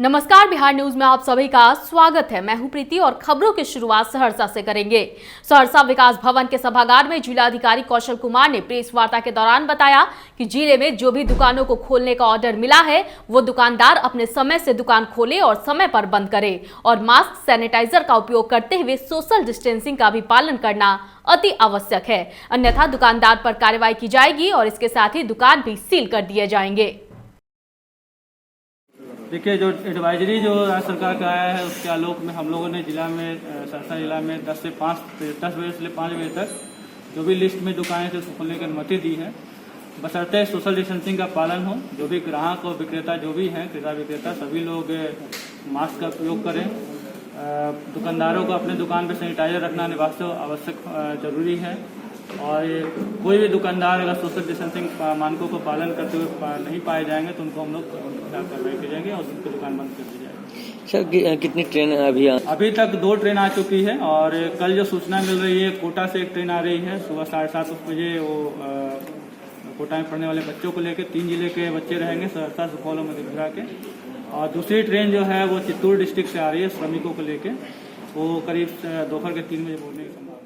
नमस्कार, बिहार न्यूज में आप सभी का स्वागत है। मैं हूं प्रीति और खबरों की शुरुआत सहरसा से करेंगे। सहरसा विकास भवन के सभागार में जिलाधिकारी कौशल कुमार ने प्रेस वार्ता के दौरान बताया कि जिले में जो भी दुकानों को खोलने का ऑर्डर मिला है वो दुकानदार अपने समय से दुकान खोले और समय पर बंद करे और मास्क सैनिटाइजर का उपयोग करते हुए सोशल डिस्टेंसिंग का भी पालन करना अति आवश्यक है, अन्यथा दुकानदार पर कार्रवाई की जाएगी और इसके साथ ही दुकान भी सील कर दिए जाएंगे। देखिए, जो एडवाइजरी जो राज्य सरकार का आया है उसके आलोक में हम लोगों ने सहरसा जिला में 10 बजे से 5 बजे तक जो भी लिस्ट में दुकानें थे उसको खोलने की अनुमति दी है, बशर्ते सोशल डिस्टेंसिंग का पालन हो। जो भी ग्राहक और विक्रेता जो भी हैं क्रेता विक्रेता सभी लोग मास्क का प्रयोग करें। दुकानदारों को अपने दुकान पर सैनिटाइजर रखना वास्तव आवश्यक जरूरी है और कोई भी दुकानदार अगर सोशल डिस्टेंसिंग मानकों को पालन करते हुए नहीं पाए जाएंगे तो उनको हम लोग कार्रवाई की जाएंगे और उनकी दुकान बंद कर दी जाएगी। सर, कितनी ट्रेन अभी तक 2 ट्रेन आ चुकी है और कल जो सूचना मिल रही है कोटा से एक ट्रेन आ रही है सुबह 7:30 बजे। वो कोटा में पढ़ने वाले बच्चों को लेकर 3 जिले के बच्चे रहेंगे, सहरसा, सुपौल और मधेपुरा के। और दूसरी ट्रेन जो है वो चित्तौड़ डिस्ट्रिक्ट से आ रही है श्रमिकों को लेकर, वो करीब दोपहर के 3 बजे पहुंचने की संभावना है।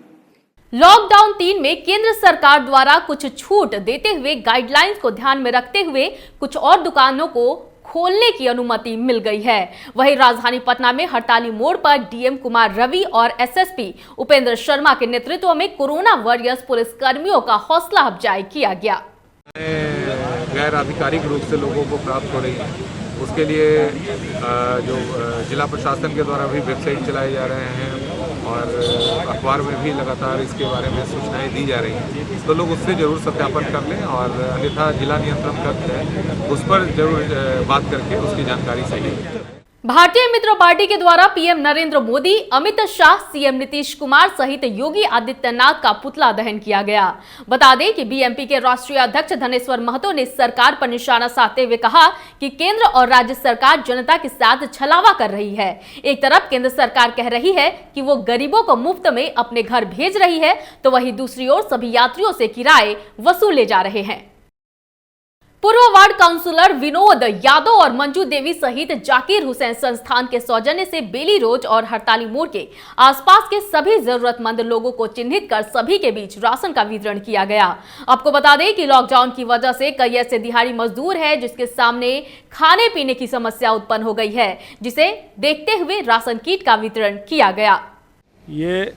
लॉकडाउन 3 में केंद्र सरकार द्वारा कुछ छूट देते हुए गाइडलाइंस को ध्यान में रखते हुए कुछ और दुकानों को खोलने की अनुमति मिल गई है। वहीं राजधानी पटना में हड़ताली मोड़ पर डीएम कुमार रवि और एसएसपी उपेंद्र शर्मा के नेतृत्व में कोरोना वॉरियर्स पुलिस कर्मियों का हौसला अफजाई किया गया। गैर आधिकारिक रूप से लोगों को प्राप्त हो रही है, उसके लिए जो जिला प्रशासन के द्वारा भी वेबसाइट चलाए जा रहे हैं और अखबार में भी लगातार इसके बारे में सूचनाएं दी जा रही हैं, तो लोग उससे जरूर सत्यापन कर लें और अन्यथा जिला नियंत्रण कक्ष है उस पर जरूर बात करके उसकी जानकारी सही है। भारतीय मित्र पार्टी के द्वारा पीएम नरेंद्र मोदी, अमित शाह, सीएम नीतीश कुमार सहित योगी आदित्यनाथ का पुतला दहन किया गया। बता दें कि बीएमपी के राष्ट्रीय अध्यक्ष धनेश्वर महतो ने सरकार पर निशाना साधते हुए कहा कि केंद्र और राज्य सरकार जनता के साथ छलावा कर रही है। एक तरफ केंद्र सरकार कह रही है कि वो गरीबों को मुफ्त में अपने घर भेज रही है, तो वहीं दूसरी ओर सभी यात्रियों से किराए वसूले जा रहे हैं। पूर्व वार्ड काउंसलर विनोद यादव और मंजू देवी सहित जाकिर हुसैन संस्थान के सौजन्य से बेली रोड और हड़ताली मोड़ के आसपास के सभी जरूरतमंद लोगों को चिन्हित कर सभी के बीच राशन का वितरण किया गया। आपको बता दें कि लॉकडाउन की वजह से कई ऐसे दिहाड़ी मजदूर हैं जिसके सामने खाने पीने की समस्या उत्पन्न हो गई है, जिसे देखते हुए राशन किट का वितरण किया गया। ये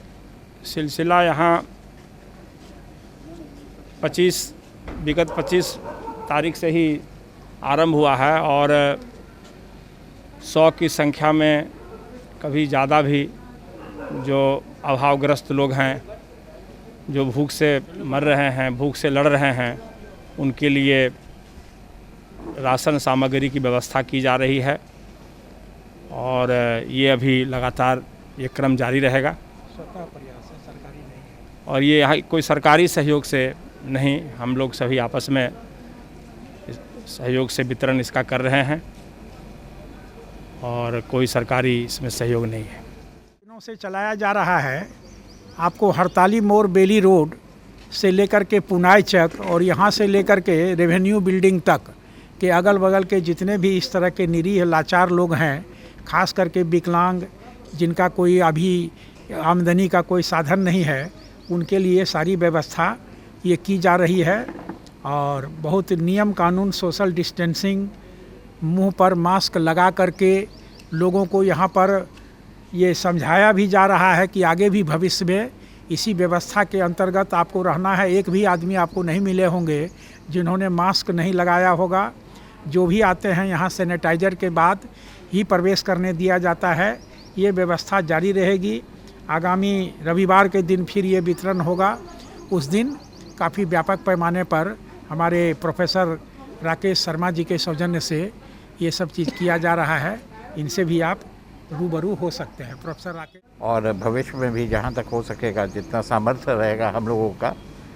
सिलसिला यहाँ विगत 25 तारीख से ही आरंभ हुआ है और 100 की संख्या में कभी ज़्यादा भी जो अभावग्रस्त लोग हैं, जो भूख से मर रहे हैं, भूख से लड़ रहे हैं, उनके लिए राशन सामग्री की व्यवस्था की जा रही है और ये अभी लगातार ये क्रम जारी रहेगा। और ये यहाँ कोई सरकारी सहयोग से नहीं, हम लोग सभी आपस में सहयोग से वितरण इसका कर रहे हैं और कोई सरकारी इसमें सहयोग नहीं है। दिनों से चलाया जा रहा है। आपको हड़ताली मोड़, बेली रोड से लेकर के पुनाई चक और यहाँ से लेकर के रेवेन्यू बिल्डिंग तक के अगल बगल के जितने भी इस तरह के निरीह लाचार लोग हैं, खास करके विकलांग, जिनका कोई अभी आमदनी का कोई साधन नहीं है, उनके लिए सारी व्यवस्था ये की जा रही है और बहुत नियम कानून, सोशल डिस्टेंसिंग, मुंह पर मास्क लगा करके लोगों को यहाँ पर ये समझाया भी जा रहा है कि आगे भी भविष्य में इसी व्यवस्था के अंतर्गत आपको रहना है। एक भी आदमी आपको नहीं मिले होंगे जिन्होंने मास्क नहीं लगाया होगा। जो भी आते हैं यहाँ सैनिटाइजर के बाद ही प्रवेश करने दिया जाता है। ये व्यवस्था जारी रहेगी। आगामी रविवार के दिन फिर ये वितरण होगा। उस दिन काफ़ी व्यापक पैमाने पर हमारे प्रोफेसर राकेश शर्मा जी के सौजन्य से ये सब चीज़ किया जा रहा है। इनसे भी आप रूबरू हो सकते हैं, प्रोफेसर राकेश। और भविष्य में भी जहाँ तक हो सकेगा, जितना सामर्थ्य रहेगा हम लोगों का,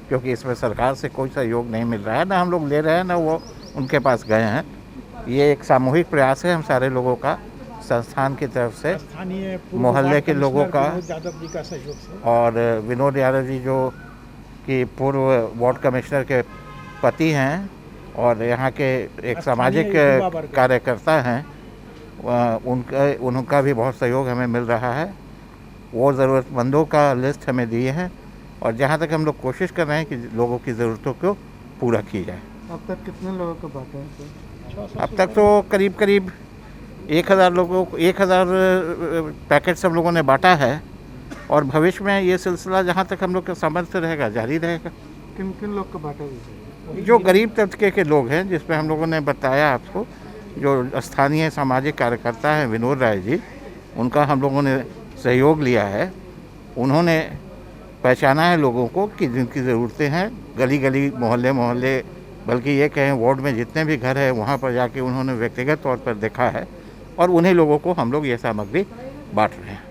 क्योंकि इसमें सरकार से कोई सहयोग नहीं मिल रहा है, ना हम लोग ले रहे हैं ना वो उनके पास गए हैं। ये एक सामूहिक प्रयास है हम सारे लोगों का, संस्थान की तरफ से, मोहल्ले के लोगों का और विनोद यादव जी जो कि पूर्व वार्ड कमिश्नर के पति हैं और यहाँ के एक सामाजिक कार्यकर्ता हैं, उनका भी बहुत सहयोग हमें मिल रहा है। वो ज़रूरतमंदों का लिस्ट हमें दिए हैं और जहाँ तक हम लोग कोशिश कर रहे हैं कि लोगों की ज़रूरतों को पूरा की जाए। अब तक कितने लोगों को बांटा है? अब तक तो करीब 1000 लोगों को 1000 पैकेट्स हम लोगों ने बांटा है और भविष्य में ये सिलसिला जहाँ तक हम लोग का सामर्थ्य रहेगा जारी रहेगा। किन किन लोग को बांटा है? जो गरीब तबके के लोग हैं, जिसमें हम लोगों ने बताया आपको, जो स्थानीय सामाजिक कार्यकर्ता हैं विनोद राय जी, उनका हम लोगों ने सहयोग लिया है। उन्होंने पहचाना है लोगों को कि जिनकी ज़रूरतें हैं, गली गली मोहल्ले बल्कि ये कहें वार्ड में जितने भी घर हैं वहाँ पर जाके उन्होंने व्यक्तिगत तौर पर देखा है और उन्हीं लोगों को हम लोग ये सामग्री बांट रहे हैं।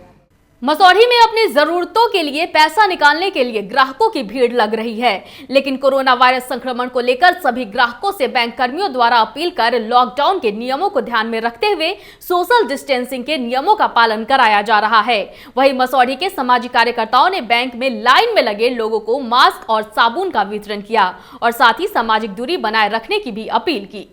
मसौढ़ी में अपनी जरूरतों के लिए पैसा निकालने के लिए ग्राहकों की भीड़ लग रही है, लेकिन कोरोना वायरस संक्रमण को लेकर सभी ग्राहकों से बैंक कर्मियों द्वारा अपील कर लॉकडाउन के नियमों को ध्यान में रखते हुए सोशल डिस्टेंसिंग के नियमों का पालन कराया जा रहा है। वहीं मसौढ़ी के सामाजिक कार्यकर्ताओं ने बैंक में लाइन में लगे लोगों को मास्क और साबुन का वितरण किया और साथ ही सामाजिक दूरी बनाए रखने की भी अपील की।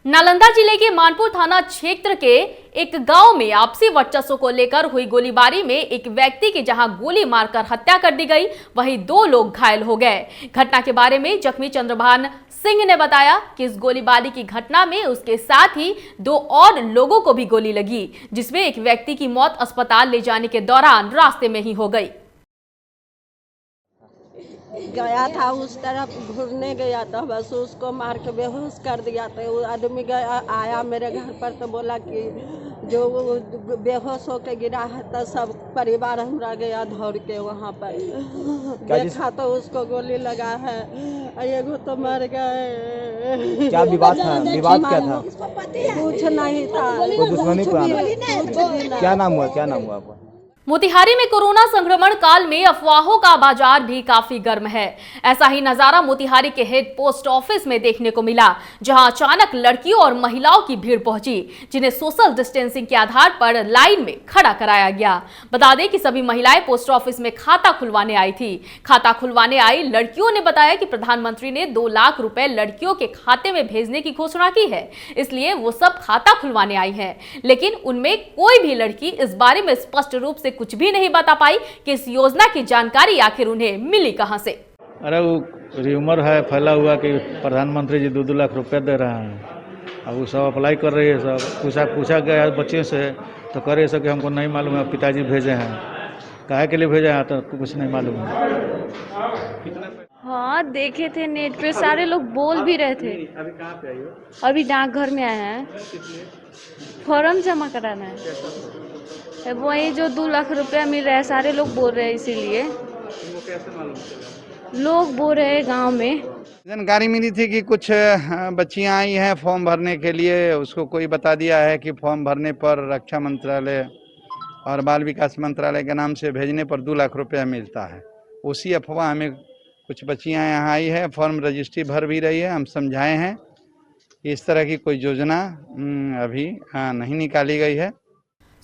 नालंदा जिले के मानपुर थाना क्षेत्र के एक गांव में आपसी वर्चस्व को लेकर हुई गोलीबारी में एक व्यक्ति की जहां गोली मारकर हत्या कर दी गई, वहीं 2 लोग घायल हो गए। घटना के बारे में जख्मी चंद्रभान सिंह ने बताया कि इस गोलीबारी की घटना में उसके साथ ही 2 और लोगों को भी गोली लगी, जिसमें एक व्यक्ति की मौत अस्पताल ले जाने के दौरान रास्ते में ही हो गई। गया था उस तरफ घूरने गया था, बस उसको मार के बेहोश कर दिया था। वो आदमी गया आया मेरे घर पर तो बोला कि जो बेहोश होके गिरा है तो सब परिवार हमरा गया दौड़ के वहाँ पर देखा तो उसको गोली लगा है, एगो तो मर गए। क्या विवाद था? विवाद क्या था? कुछ नहीं था, कोई दुश्मनी पुराना? क्या नाम हुआ आपका? मोतिहारी में कोरोना संक्रमण काल में अफवाहों का बाजार भी काफी गर्म है। ऐसा ही नजारा मोतिहारी के हेड पोस्ट ऑफिस में देखने को मिला, जहां अचानक लड़कियों और महिलाओं की भीड़ पहुंची, जिन्हें सोशल डिस्टेंसिंग के आधार पर लाइन में खड़ा कराया गया। बता दें कि सभी महिलाएं पोस्ट ऑफिस में खाता खुलवाने आई थी। खाता खुलवाने आई लड़कियों ने बताया कि प्रधानमंत्री ने 2 लाख रुपए लड़कियों के खाते में भेजने की घोषणा की है, इसलिए वो सब खाता खुलवाने आई है। लेकिन उनमें कोई भी लड़की इस बारे में स्पष्ट रूप से कुछ भी नहीं बता पाई कि इस योजना की जानकारी आखिर उन्हें मिली कहां से। अरे वो र्यूमर है फैला हुआ कि प्रधानमंत्री जी 2 लाख रुपए दे रहे हैं। अब वो सब अप्लाई कर रही है। सब पूछा गया बच्चे से तो कह रहे कि हमको नहीं मालूम है, पिताजी भेजे हैं। काहे के लिए भेजे हैं तो कुछ नहीं मालूम है। हाँ देखे थे नेट पे, सारे लोग बोल भी रहे थे। अभी कहाँ पे आई हो? अभी डाकघर में आए हैं, फॉर्म जमा कराना है। वही जो 2 लाख रुपया मिल रहा है, सारे लोग बोल रहे हैं, इसीलिए कैसे मालूम चला? लोग बोल रहे हैं गांव में। जानकारी मिली थी कि कुछ बच्चियां आई हैं फॉर्म भरने के लिए। उसको कोई बता दिया है कि फॉर्म भरने पर रक्षा मंत्रालय और बाल विकास मंत्रालय के नाम से भेजने पर 2 लाख रुपया मिलता है। उसी अफवाह में कुछ बच्चियां यहाँ आई है, फॉर्म रजिस्ट्री भर भी रही है। हम समझाए हैं इस तरह की कोई योजना अभी नहीं निकाली गई है।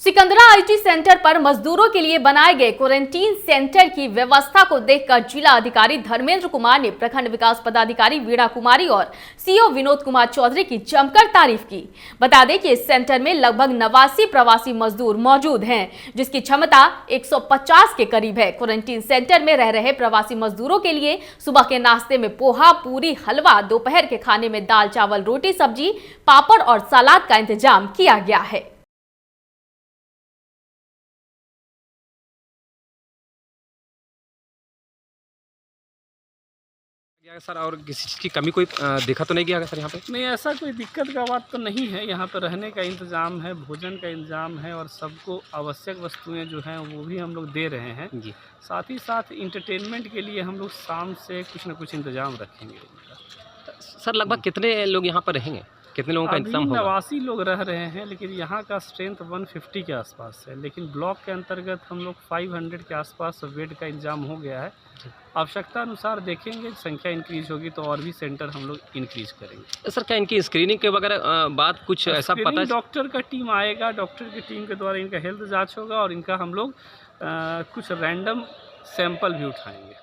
सिकंदरा आईटी सेंटर पर मजदूरों के लिए बनाए गए क्वारंटीन सेंटर की व्यवस्था को देखकर जिला अधिकारी धर्मेंद्र कुमार ने प्रखंड विकास पदाधिकारी वीणा कुमारी और सीओ विनोद कुमार चौधरी की जमकर तारीफ की। बता दें कि इस सेंटर में लगभग 89 प्रवासी मजदूर मौजूद हैं, जिसकी क्षमता 150 के करीब है। क्वारंटीन सेंटर में रह रहे प्रवासी मजदूरों के लिए सुबह के नाश्ते में पोहा, पूरी, हलवा, दोपहर के खाने में दाल, चावल, रोटी, सब्जी, पापड़ और सलाद का इंतजाम किया गया है। सर, और किसी चीज़ की कमी कोई देखा तो नहीं गया सर यहाँ पे? नहीं, ऐसा कोई दिक्कत का बात तो नहीं है। यहाँ पर रहने का इंतज़ाम है, भोजन का इंतज़ाम है और सबको आवश्यक वस्तुएं जो हैं वो भी हम लोग दे रहे हैं जी। साथ ही साथ इंटरटेनमेंट के लिए हम लोग शाम से कुछ न कुछ इंतज़ाम रखेंगे। सर लगभग कितने लोग यहाँ पर रहेंगे? कितने लोगों का इंतजाम होगा? 89 लोग रह रहे हैं, लेकिन यहाँ का स्ट्रेंथ 150 के आसपास है। लेकिन ब्लॉक के अंतर्गत हम लोग 500 के आसपास बेड का इंतजाम हो गया है। आवश्यकता अनुसार देखेंगे, संख्या इंक्रीज होगी तो और भी सेंटर हम लोग इंक्रीज करेंगे। सर क्या इनकी स्क्रीनिंग के वगैरह बाद कुछ ऐसा पता? डॉक्टर का टीम आएगा, डॉक्टर की टीम के द्वारा इनका हेल्थ जांच होगा और इनका हम लोग कुछ रैंडम सैंपल भी उठाएंगे।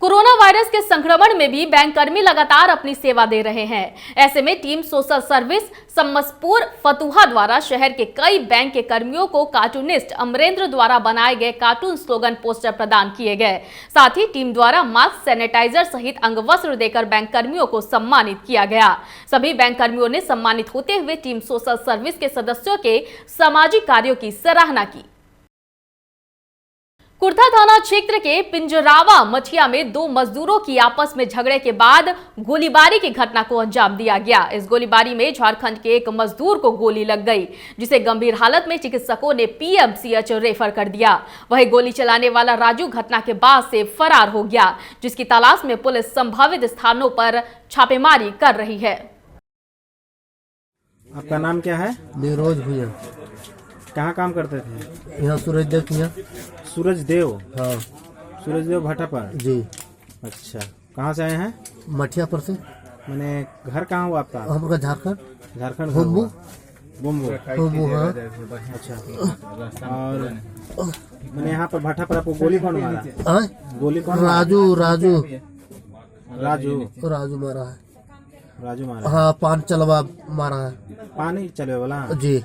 कोरोना वायरस के संक्रमण में भी बैंक कर्मी लगातार अपनी सेवा दे रहे हैं। ऐसे में team social service Samaspur Fatuha द्वारा शहर के कई बैंक के कर्मियों को कार्टूनिस्ट अमरेंद्र द्वारा बनाए गए कार्टून स्लोगन पोस्टर प्रदान किए गए। साथ ही टीम द्वारा मास्क, सैनिटाइजर सहित अंगवस्त्र देकर बैंक कर्मियों को सम्मानित किया गया। सभी बैंक कर्मियों ने सम्मानित होते हुए टीम सोशल सर्विस के सदस्यों के सामाजिक कार्यों की सराहना की। कुर्था थाना क्षेत्र के पिंजरावा मठिया में दो मजदूरों की आपस में झगड़े के बाद गोलीबारी की घटना को अंजाम दिया गया। इस गोलीबारी में झारखंड के एक मजदूर को गोली लग गई, जिसे गंभीर हालत में चिकित्सकों ने पीएमसीएच रेफर कर दिया। वहीं गोली चलाने वाला राजू घटना के बाद से फरार हो गया, जिसकी तलाश में पुलिस संभावित स्थानों पर छापेमारी कर रही है। आपका नाम क्या है? देवरोज भैया। कहाँ काम करते थे? यहाँ सूरज देव के यहाँ। सूरज देव? हाँ। सूरज देव भाटा पर? जी। अच्छा, कहाँ से आए हैं? मठिया पर से। मैंने घर कहाँ हुआ आपका? हमारा झारखंड। झारखंड। बुम्बू। बुम्बू। हाँ। अच्छा, और मैंने यहाँ पर भाटा पर आपको गोली कौन मारा? हाँ? गोली कौन? राजू। राजू मारा है। राजू मारा? हाँ, पान चलवा मारा है। पानी चले वाला? जी।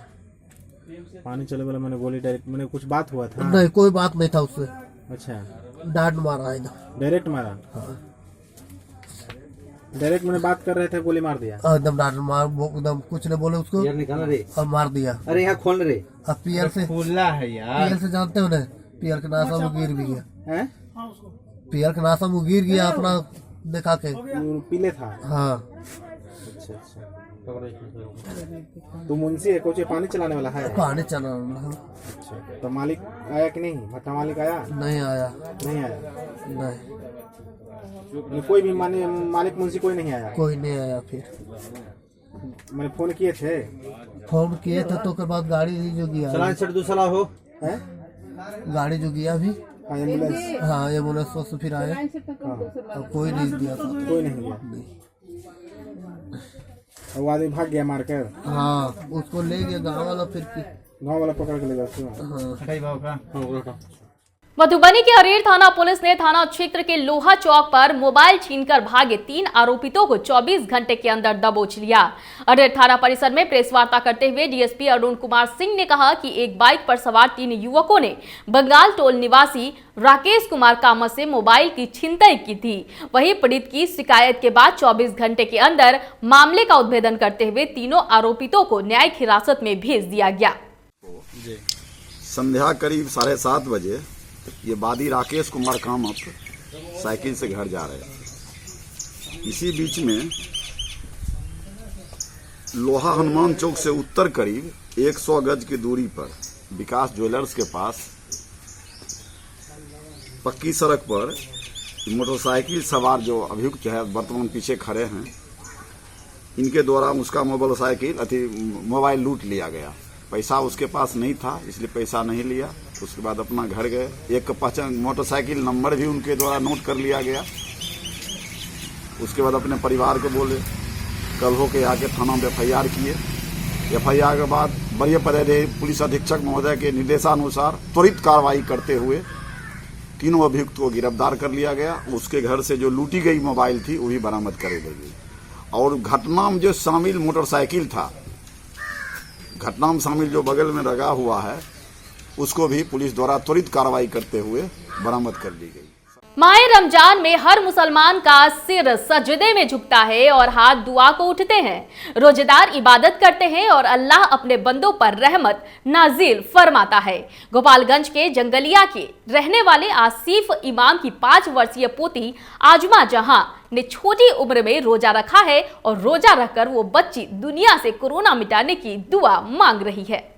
पानी चले वाला मैंने गोली डायरेक्ट, मैंने कुछ बात हुआ था? नहीं, कोई बात नहीं था उससे। अच्छा, डांट मारा है ना। डायरेक्ट मारा? हाँ। डायरेक्ट मैंने बात कर रहे थे, गोली मार दिया? एकदम डांट मार, एकदम कुछ नहीं बोले उसको। अब मार दिया। अरे यहाँ खोल रहे। अब पीएल से खुला है यार। पीएल से जानते हो ना, पीएल के नासा में गिर भी गया। पीएल के नासा में गिर गया अपना देखा के। पीले था? हाँ। अच्छा। तो मुंशी है, कोचे पानी चलाने वाला है? पानी चलाने वाला। अच्छा, तो मालिक आया कि नहीं? भट्टा मालिक आया? नहीं आया। नहीं, कोई भी मालिक मुंशी कोई नहीं आया? कोई नहीं आया। फिर मैंने फोन किए थे तो उसके बाद गाड़ी जो गया दूसरा हो है? गाड़ी जो गया अभी। एम्बुलेंस? हाँ, एम्बुलेंस से फिर आए। हाँ। कोई नहीं दिया था। कोई नहीं गया? वो आदमी भाग गया मारकर? हाँ, उसको ले गया गाँव वाला, फिर गाँव वाला पकड़ के ले गया। हाँ। मधुबनी के अरेर थाना पुलिस ने थाना क्षेत्र के लोहा चौक पर मोबाइल छीनकर भागे 3 आरोपितों को 24 घंटे के अंदर दबोच लिया। अरेर थाना परिसर में प्रेस वार्ता करते हुए डीएसपी अरुण कुमार सिंह ने कहा कि एक बाइक पर सवार 3 युवकों ने बंगाल टोल निवासी राकेश कुमार कामत से मोबाइल की छिनतई की थी। वहीं पीड़ित की शिकायत के बाद 24 घंटे के अंदर मामले का उद्भेदन करते हुए तीनों आरोपितों को न्यायिक हिरासत में भेज दिया गया। संध्या करीब 7:30 बजे ये वादी राकेश कुमार कामत साइकिल से घर जा रहे थे। इसी बीच में लोहा हनुमान चौक से उत्तर करीब 100 गज की दूरी पर विकास ज्वेलर्स के पास पक्की सड़क पर मोटरसाइकिल सवार जो अभियुक्त है वर्तमान पीछे खड़े हैं, इनके द्वारा उसका मोबाइल लूट लिया गया। पैसा उसके पास नहीं था, इसलिए पैसा नहीं लिया। उसके बाद अपना घर गए। एक पहचान मोटरसाइकिल नंबर भी उनके द्वारा नोट कर लिया गया। उसके बाद अपने परिवार को बोले, कल हो के आके थाना में FIR किए। FIR के बाद बड़े पदाधिकारी पुलिस अधीक्षक महोदय के निर्देशानुसार त्वरित कार्रवाई करते हुए तीनों अभियुक्त को गिरफ्तार कर लिया गया। उसके घर से जो लूटी गई मोबाइल थी वो भी बरामद कर ली गई। और घटना में जो शामिल मोटरसाइकिल था, घटना में शामिल जो बगल में लगा हुआ है, उसको भी पुलिस द्वारा त्वरित कार्रवाई करते हुए बरामद कर ली गई। माह रमजान में हर मुसलमान का सिर सजदे में झुकता है और हाथ दुआ को उठते हैं। रोजेदार इबादत करते हैं और अल्लाह अपने बंदों पर रहमत नाजिल फरमाता है। गोपालगंज के जंगलिया के रहने वाले आसिफ इमाम की 5 वर्षीय पोती आजमा जहां ने छोटी उम्र में रोजा रखा है और रोजा रखकर वो बच्ची दुनिया से कोरोना मिटाने की दुआ मांग रही है।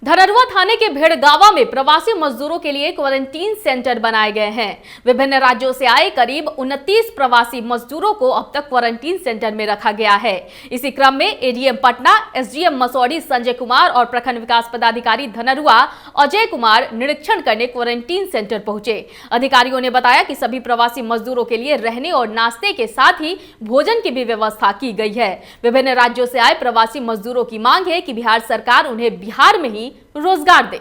धनरुआ थाने के भेड़गावा में प्रवासी मजदूरों के लिए क्वारंटीन सेंटर बनाए गए हैं। विभिन्न राज्यों से आए करीब 29 प्रवासी मजदूरों को अब तक क्वारंटीन सेंटर में रखा गया है। इसी क्रम में एडीएम पटना, एसडीएम मसौड़ी संजय कुमार और प्रखंड विकास पदाधिकारी धनरुआ अजय कुमार निरीक्षण करने क्वारंटीन सेंटर पहुंचे। अधिकारियों ने बताया कि सभी प्रवासी मजदूरों के लिए रहने और नाश्ते के साथ ही भोजन की भी व्यवस्था की गई है। विभिन्न राज्यों से आए प्रवासी मजदूरों की मांग है कि बिहार सरकार उन्हें बिहार में ही रोजगार दे।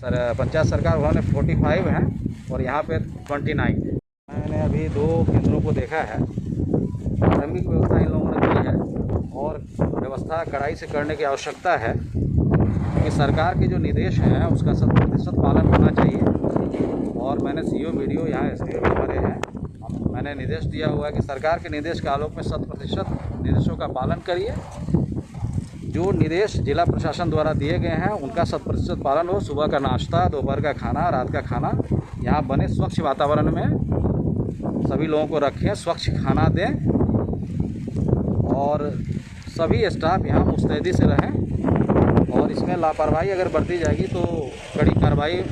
सर पंचायत सरकार भवन में 45 हैं और यहाँ पे 29। मैंने अभी 2 केंद्रों को देखा है। प्रारंभिक व्यवस्था इन लोगों ने दी है और व्यवस्था कड़ाई से करने की आवश्यकता है, क्योंकि सरकार के जो निर्देश हैं उसका 100% पालन होना चाहिए। और मैंने सीओ वीडियो यहाँ एसडीओ भी हमारे हैं, मैंने निर्देश दिया हुआ है कि सरकार के निर्देश के आलोक में 100% निर्देशों का पालन करिए। जो निर्देश जिला प्रशासन द्वारा दिए गए हैं उनका 100% पालन हो। सुबह का नाश्ता, दोपहर का खाना, रात का खाना यहाँ बने, स्वच्छ वातावरण में सभी लोगों को रखें, स्वच्छ खाना दें और सभी स्टाफ यहाँ मुस्तैदी से रहें। और इसमें लापरवाही अगर बरती जाएगी तो कड़ी कार्रवाई।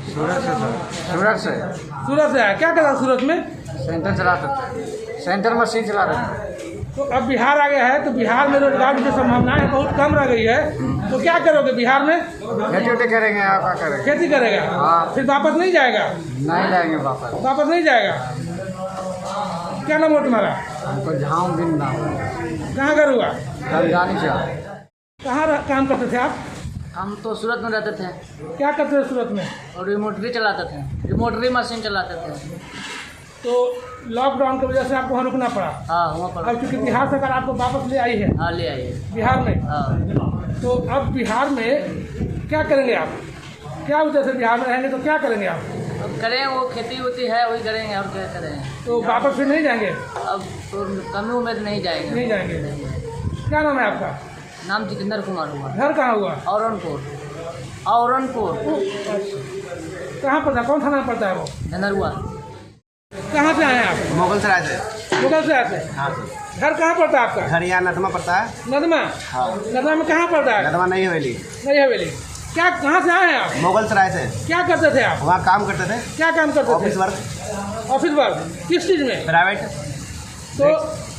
सूरत से आया। क्या कर रहा सूरत में? सेंटर चलाते थे, सेंटर मशीन चला रहे थे। तो अब बिहार आ गया है, तो बिहार में रोजगार की संभावनाएं बहुत कम रह गई है, तो क्या करोगे बिहार में? खेती करेंगे। आप क्या करेंगे? खेती करेगा। हाँ। फिर वापस नहीं जाएगा? नहीं जाएंगे वापस नहीं जाएगा। क्या नाम है तुम्हारा? हमको जहांगीर नाम। कहाँ घर हुआ? कहाँ काम करते थे आप? हम तो सूरत में रहते थे। क्या करते थे सूरत में? और रिमोटरी चलाते थे, रिमोटरी मशीन चलाते थे। तो लॉकडाउन की वजह से आपको वहाँ रुकना पड़ा? हाँ, वहाँ पर। अब क्योंकि बिहार सरकार आपको वापस ले आई है? हाँ, ले आई है बिहार में। हाँ। तो अब बिहार में क्या करेंगे आप? क्या वजह से बिहार में रहेंगे तो क्या करेंगे आप? अब करें वो खेती होती है वही करेंगे और क्या करेंगे। तो वापस फिर नहीं जाएंगे? अब तो कमी उम्मीद नहीं जाएंगे। नहीं जाएंगे। क्या नाम है आपका? नाम जितेंद्र कुमार हुआ। घर कहाँ हुआ? औरनपुर। कहाँ पड़ता? कौन थाना पड़ता है वो? धनरुआ। कहाँ से आए हैं आप? मुगलसराय से। मुगलसराय से? हाँ सर। घर कहाँ पड़ता है आपका? घर यहाँ नदमा पड़ता है। नदमा? हाँ। नदमा में कहाँ पड़ता है? नदमा नहीं हवेली। नहीं हवेली। क्या कहाँ से आए हैं आप? मुगलसराय से। क्या करते थे आप? वहाँ काम करते थे। क्या काम करते थे? Office work. ऑफिस वर्क किस चीज़ में? प्राइवेट। तो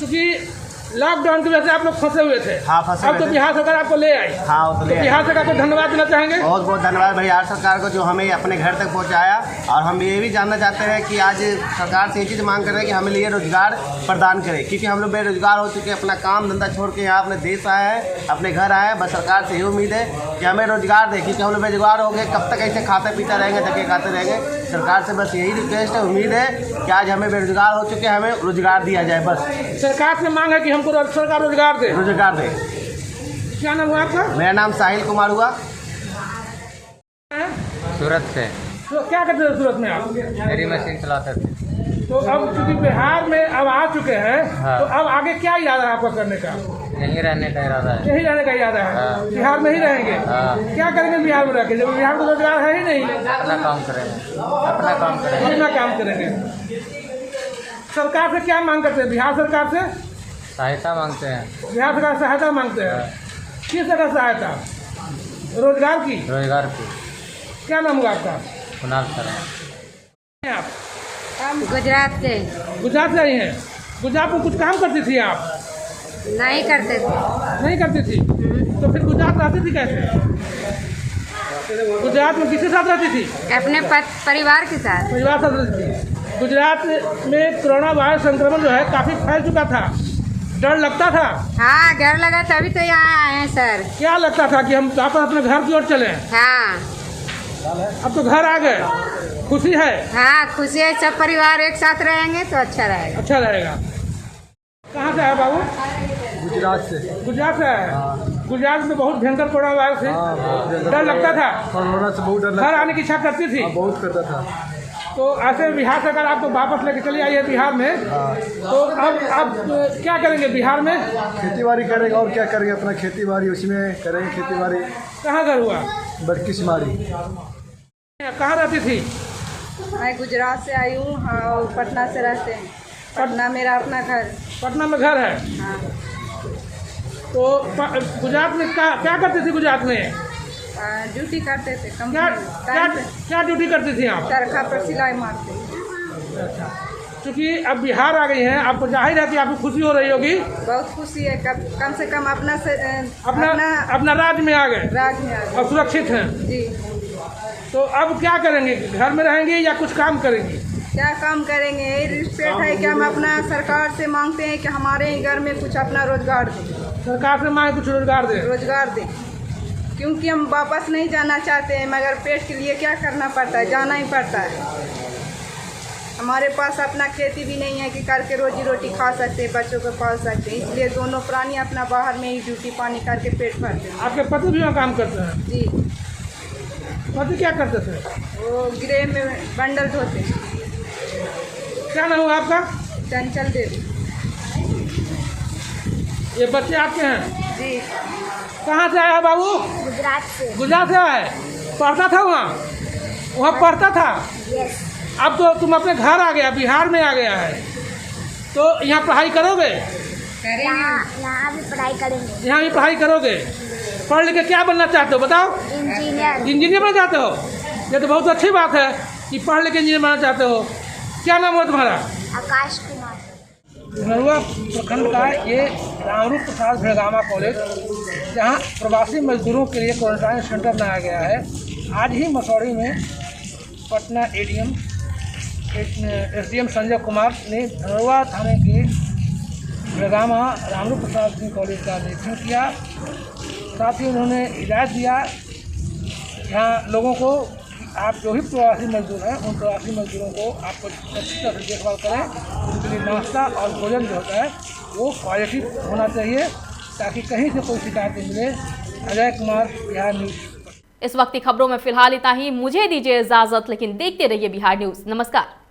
चूँकि लॉकडाउन की वजह से आप लोग फंसे हुए थे। हाँ, फंसे अब तो बिहार सरकार आपको ले आई। हाँ, तो बिहार सरकार को धन्यवाद देना चाहेंगे? बहुत बहुत धन्यवाद बिहार सरकार को जो हमें अपने घर तक पहुंचाया। और हम ये भी जानना चाहते हैं कि आज सरकार से ये चीज़ मांग कर रहे हैं कि हमें लिए रोजगार प्रदान करें, क्योंकि हम लोग बेरोजगार हो चुके हैं। अपना काम धंधा छोड़ के यहाँ अपने देश आए हैं, अपने घर आए हैं। बस सरकार से ये उम्मीद है कि हमें रोजगार दें, क्योंकि हम लोग बेरोजगार हो गए, कब तक ऐसे खाते पीते रहेंगे, धक्के खाते रहेंगे। सरकार से बस यही रिक्वेस्ट है, उम्मीद है कि आज हमें बेरोजगार हो चुके हैं, हमें रोजगार दिया जाए। बस सरकार से मांग है कि हमको सरकार रोजगार दे। क्या नाम हुआ आपका? मेरा नाम साहिल कुमार हुआ। सूरत से। तो क्या करते थे सूरत में आप? मेरी मशीन चलाते थे। तो अब चूंकि बिहार में अब आ चुके हैं, हाँ। तो अब आगे क्या इरादा है आपका करने का? यहीं रहने का इरादा है। यहीं रहने का इरादा है। हाँ। बिहार में ही रहेंगे। हाँ। क्या करेंगे बिहार में रह के, जब बिहार में रोजगार है ही नहीं? अपना काम करेंगे। अपना काम करेंगे। सरकार से क्या मांग करते हैं? बिहार सरकार से सहायता मांगते हैं। बिहार सरकार सहायता मांगते हैं। किस तरह सहायता? रोजगार की? रोजगार की। क्या नाम हुआ आपका? कुणाल सर। आप? हम गुजरात से। गुजरात से आई हैं? गुजरात में कुछ काम करती थी आप? नहीं करते थे। नहीं करती थी? तो फिर गुजरात रहती थी कैसे? गुजरात में किसके साथ रहती थी? अपने परिवार के साथ। परिवार साथ रहती थी। गुजरात में कोरोना वायरस संक्रमण जो है काफी फैल चुका था, डर लगता था? हाँ, डर लगा तभी तो यहाँ आए हैं सर। क्या लगता था कि हम वापस अपने घर की ओर चले? हाँ। अब तो घर आ गए, खुशी है? हाँ, खुशी है। सब परिवार एक साथ रहेंगे तो अच्छा रहेगा। अच्छा रहेगा। कहाँ से आए बाबू? गुजरात से। गुजरात से आए? गुजरात में बहुत भयंकर कोरोना वायरस है, डर लगता था? कोरोना से बहुत डर लगता। घर आने की इच्छा करती थी? बहुत करता था। तो ऐसे बिहार सरकार आपको वापस लेके चली आई है बिहार में। तो अब क्या करेंगे बिहार में? खेती बाड़ी करेंगे और क्या करेंगे, अपना खेती बाड़ी उसमें करेंगे। खेती बाड़ी। कहाँ घर हुआ? बड़की सिमारी। कहाँ रहती थी? मैं गुजरात से आई हूँ। हाँ, और पटना से रहते हैं। पटना मेरा अपना घर। पटना में घर है? हाँ। तो गुजरात में क्या करती थी? गुजरात में ड्यूटी करते थे। क्या ड्यूटी करती थी आप? चरखा पर सिलाई मारते। अच्छा, क्योंकि अब बिहार आ गई हैं, आपको जाहिर है कि आपको खुशी हो रही होगी। बहुत खुशी है। कम से कम अपना राज्य में आ गए। राज्य में आ गए और सुरक्षित हैं जी। तो अब क्या करेंगे? घर में रहेंगे या कुछ काम करेंगे? क्या काम करेंगे? यही रिस्पेक्ट है कि हम अपना सरकार से मांगते हैं कि हमारे ही घर में कुछ अपना रोजगार दें। सरकार से मांगे कुछ रोजगार दें। रोजगार दें। क्योंकि हम वापस नहीं जाना चाहते हैं, मगर पेट के लिए क्या करना पड़ता है, जाना ही पड़ता है। हमारे पास अपना खेती भी नहीं है कि करके रोजी रोटी खा सकते हैं, बच्चों को पाल सकते हैं, इसलिए दोनों प्राणी अपना बाहर में ही ड्यूटी पानी करके पेट भरते हैं। आपके पति भी वहाँ काम करते हैं? जी। पति क्या करते थे? वो गृह में बंडल ढोते हैं। क्या नाम हुआ आपका? चंचल देवी। ये बच्चे आपके हैं? जी। कहाँ से आया बाबू? गुजरात से। गुजरात से आए? पढ़ता था वहाँ पढ़ता था? यस। अब तो तुम अपने घर आ गया, बिहार में आ गया है, तो यहाँ पढ़ाई करोगे? यहाँ भी पढ़ाई करेंगे। यहाँ भी पढ़ाई करोगे? पढ़ लिख के क्या बनना चाहते हो बताओ? इंजीनियर। इंजीनियर बनना चाहते हो? ये तो बहुत अच्छी बात है कि पढ़ लिख के इंजीनियर बनना चाहते हो। क्या नाम है तुम्हारा? आकाश कुमार। धनरुआ प्रखंड का ये रामरूप प्रसाद भेड़गामा कॉलेज, जहाँ प्रवासी मजदूरों के लिए क्वारंटाइन सेंटर बनाया गया है। आज ही मसौड़ी में पटना एसडीएम संजय कुमार ने धनरुआ थाने के भेड़गामा रामरूप प्रसाद सिंह कॉलेज का निरीक्षण किया। साथ ही उन्होंने हिदायत दिया यहाँ लोगों को, आप जो भी प्रवासी मजदूर हैं उन प्रवासी मजदूरों को आपको अच्छी तरह से देखभाल करें। उनके लिए नाश्ता और भोजन जो होता है वो क्वालिटी होना चाहिए, ताकि कहीं से कोई शिकायत नहीं मिले। अजय कुमार, बिहार न्यूज़। इस वक्त की खबरों में फिलहाल इतना ही। मुझे दीजिए इजाजत, लेकिन देखते रहिए बिहार न्यूज़। नमस्कार।